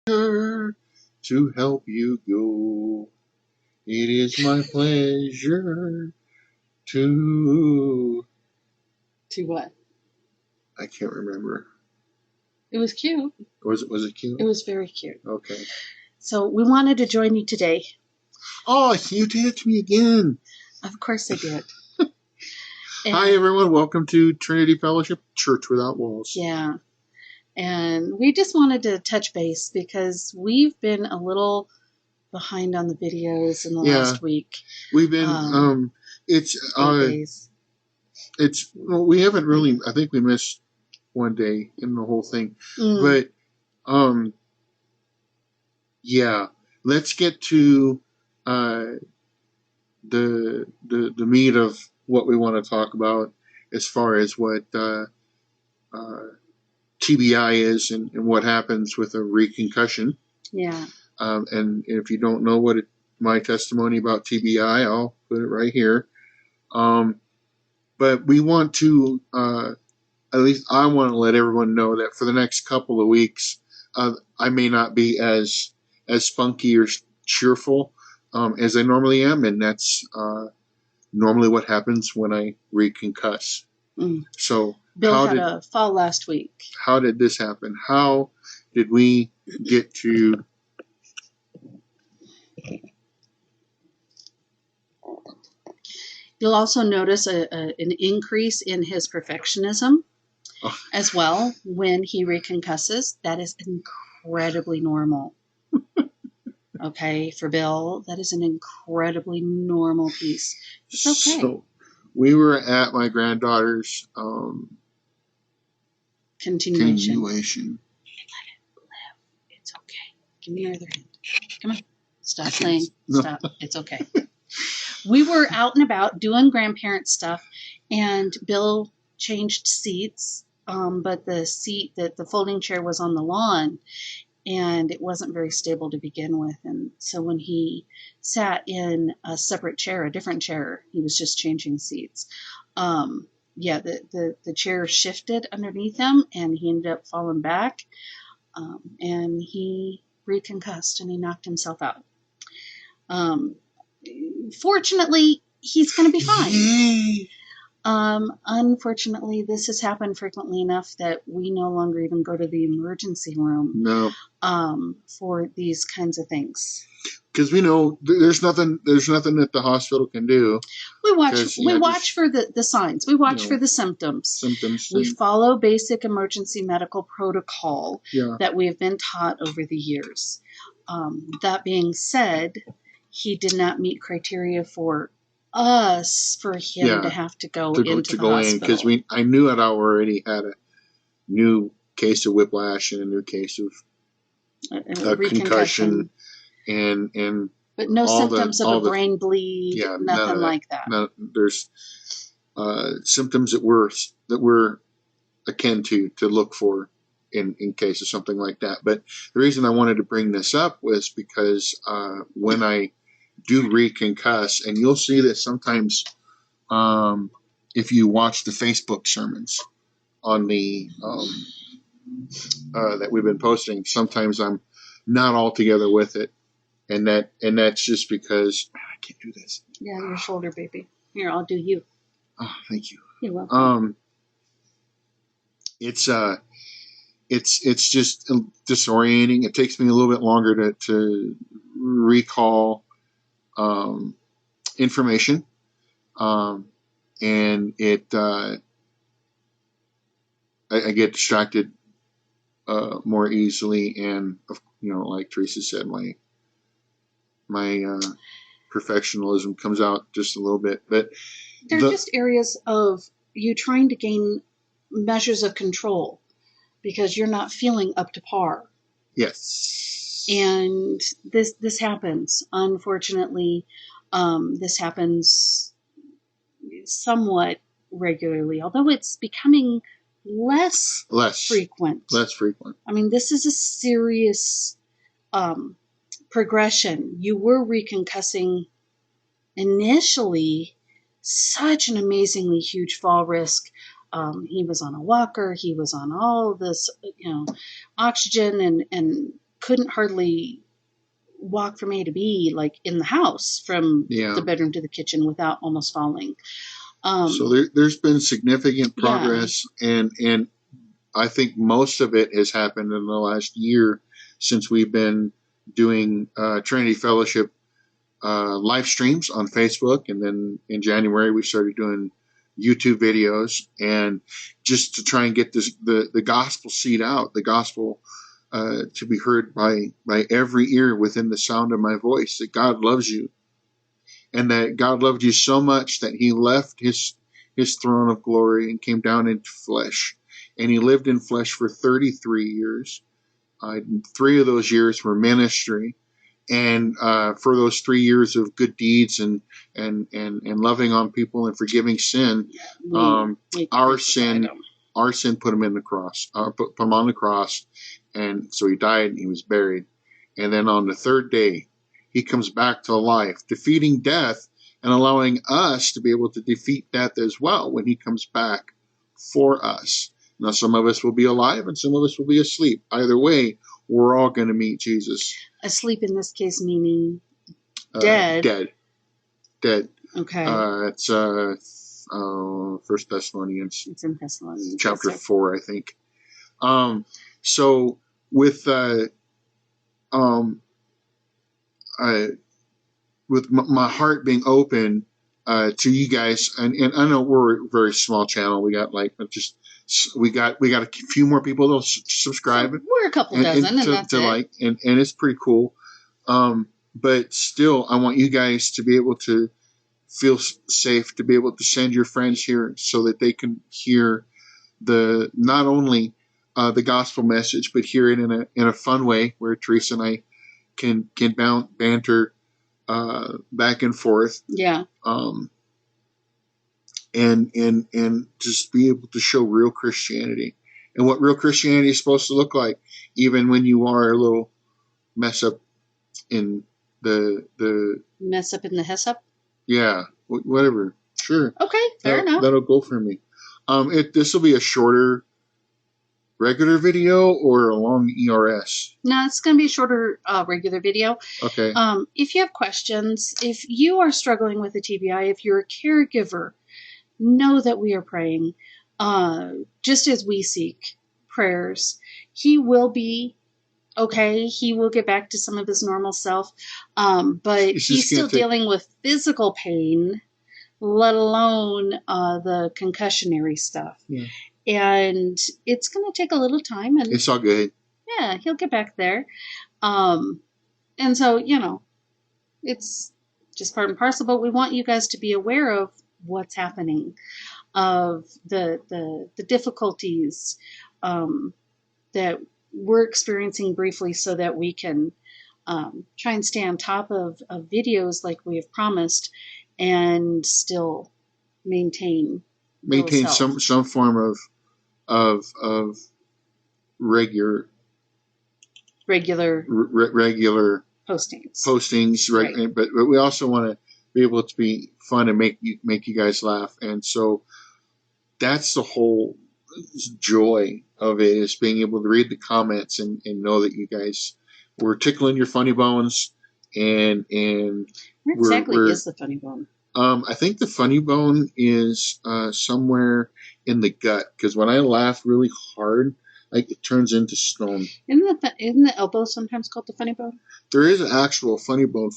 to help you go. It is my pleasure to... To what? I can't remember. It was cute. Was it cute? It was very cute. Okay. So we wanted to join you today. Oh, you did it to me again. Of course I did. Hi, everyone. Welcome to Trinity Fellowship Church Without Walls. Yeah. And we just wanted to touch base because we've been a little behind on the videos in the last week. We've been, days. Well, we haven't really, I think we missed one day in the whole thing. But, yeah, let's get to the meat of what we want to talk about as far as what TBI is and what happens with a re-concussion. Yeah. And if you don't know my testimony about TBI, I'll put it right here. But we want to, at least I want to let everyone know that for the next couple of weeks, I may not be as spunky or cheerful as I normally am, and that's normally what happens when I reconcuss. So Bill had a fall last week. How did this happen? How did we get to... You'll also notice an increase in his perfectionism as well when he reconcusses. That is incredibly normal. Okay, for Bill, that is an incredibly normal piece. It's okay. So we were at my granddaughter's continuation. Let it live. It's okay. Give me your other hand. Come on. Stop playing. No. Stop. It's okay. We were out and about doing grandparent stuff, and Bill changed seats, but the seat that the folding chair was on the lawn, and it wasn't very stable to begin with. And so when he sat in a separate chair, a different chair, he was just changing seats. The chair shifted underneath him, and he ended up falling back, and he reconcussed, and he knocked himself out. Fortunately, he's going to be fine. Unfortunately, this has happened frequently enough that we no longer even go to the emergency room for these kinds of things. Because we know there's nothing that the hospital can do. We watch for the signs. We watch for the symptoms. We follow basic emergency medical protocol that we have been taught over the years. That being said, he did not meet criteria for us for him to have to go into the hospital. Because I knew I'd already had a new case of whiplash and a new case of concussion and but no symptoms of a brain bleed, nothing like that. No, there's symptoms that we're akin to look for in case of something like that. But the reason I wanted to bring this up was because when I do reconcuss, and you'll see this sometimes if you watch the Facebook sermons on the that we've been posting. Sometimes I'm not all together with it, and that's just because I can't do this. Yeah, your shoulder, baby. Here, I'll do you. Oh, thank you. You're welcome. It's just disorienting. It takes me a little bit longer to recall information, and I get distracted more easily, and like Teresa said, my perfectionism comes out just a little bit. But they're just areas of you trying to gain measures of control because you're not feeling up to par. Yes. And this happens. Unfortunately, this happens somewhat regularly, although it's becoming less frequent. Less frequent. I mean, this is a serious progression. You were reconcussing initially such an amazingly huge fall risk. He was on a walker. He was on all this, oxygen and couldn't hardly walk from A to B, like in the house, from the bedroom to the kitchen without almost falling. So there's been significant progress, and I think most of it has happened in the last year since we've been doing Trinity Fellowship live streams on Facebook, and then in January we started doing YouTube videos, and just to try and get the gospel seed out, the gospel to be heard by every ear within the sound of my voice, that God loves you, and that God loved you so much that he left his throne of glory and came down into flesh, and he lived in flesh for 33 years. 3 of those years were ministry, and for those 3 years of good deeds and loving on people and forgiving sin, our sin put him in the cross, put him on the cross, and so he died and he was buried, and then on the 3rd day he comes back to life, defeating death and allowing us to be able to defeat death as well when he comes back for us. Now, some of us will be alive and some of us will be asleep. Either way, we're all going to meet Jesus. Asleep in this case meaning dead. Dead. Okay. It's 1 Thessalonians. It's in Thessalonians. Chapter 4, I think. So with my heart being open to you guys, and I know we're a very small channel. We got we got a few more people that'll subscribe. So we're a couple dozen, and that's it. And it's pretty cool. But still, I want you guys to be able to feel safe, to be able to send your friends here so that they can hear not only the gospel message, but hear it in a fun way where Teresa and I can banter back and forth. Yeah. And just be able to show real Christianity and what real Christianity is supposed to look like, even when you are a little mess up in the mess up in the hyssop. Yeah, whatever. Sure. Okay, fair enough. That'll go for me. This will be a shorter regular video or a long ERS? No, it's going to be a shorter regular video. Okay. If you have questions, if you are struggling with a TBI, if you're a caregiver, know that we are praying. Just as we seek prayers, he will be okay. He will get back to some of his normal self. But he's still dealing with physical pain, let alone the concussionary stuff. Yeah. And it's going to take a little time. And it's all good. Yeah, he'll get back there. And so, it's just part and parcel. But we want you guys to be aware of what's happening, of the difficulties that we're experiencing briefly, so that we can try and stay on top of videos like we have promised, and still maintain some form of regular postings, right? But we also want to be able to be fun and make you guys laugh, and so that's the whole joy of it, is being able to read the comments and know that you guys were tickling your funny bones, and where exactly is the funny bone? I think the funny bone is somewhere in the gut, because when I laugh really hard, like, it turns into stone. Isn't the elbow sometimes called the funny bone? There is an actual funny bone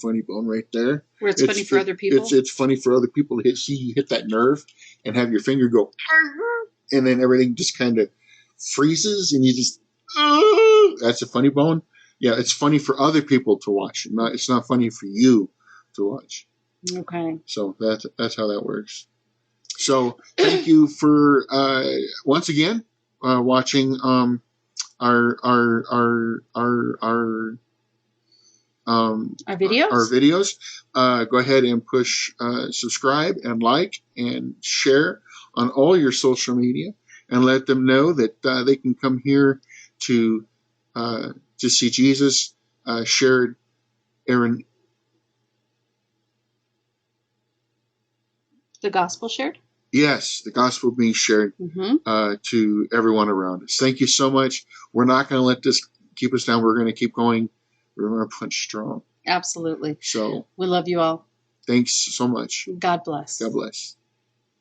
right there. Where it's funny for other people? It's funny for other people to see you hit that nerve and have your finger go, and then everything just kind of freezes, and you just, that's a funny bone. Yeah, it's funny for other people to watch. It's not funny for you to watch. Okay. So that's how that works. So thank you for once again watching our videos. Go ahead and push subscribe and like and share on all your social media, and let them know that they can come here to see Jesus shared. Aaron. The gospel shared? Yes, the gospel being shared to everyone around us. Thank you so much. We're not going to let this keep us down. We're going to keep going. We're going to punch strong. Absolutely. So we love you all. Thanks so much. God bless. God bless.